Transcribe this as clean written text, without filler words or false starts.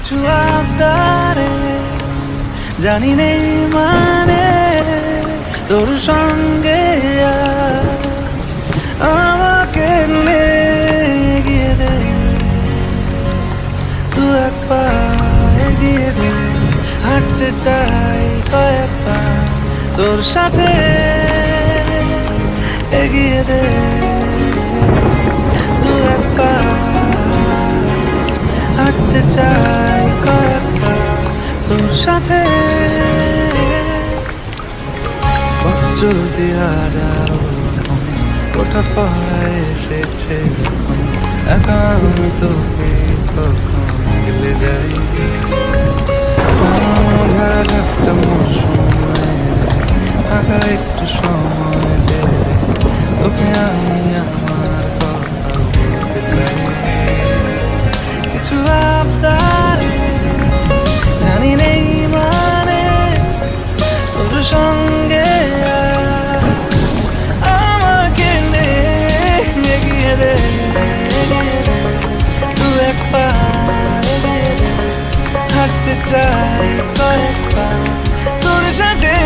কিছু আবদারে জানি নেই মানে তোর সঙ্গে আজ আমাকে এগিয়ে দে, তু এক পা এগিয়ে দে, হাঁটতে চাই কয়েক পা তোর সাথে, এগিয়ে দে তু এক পা, হাঁটতে চাই কয়েক পা তোর সাথে। পথ চলতে হারাও ওঠা পড়া এসেছে, একা আমি তোকে কখন গেলে যাই, ঝাড়া ঝাপটা মৌসুমে ফাঁকা একটু সময় দে, তোকে আমি আমার কথা বলতে চাই। কিছু আবদারে জানি নেই মানে তোর সঙ্গে আমাকে এগিয়ে দে, তু এক পা এগিয়ে দে, হাঁটতে চাই কয়েক পা তোর সাথে।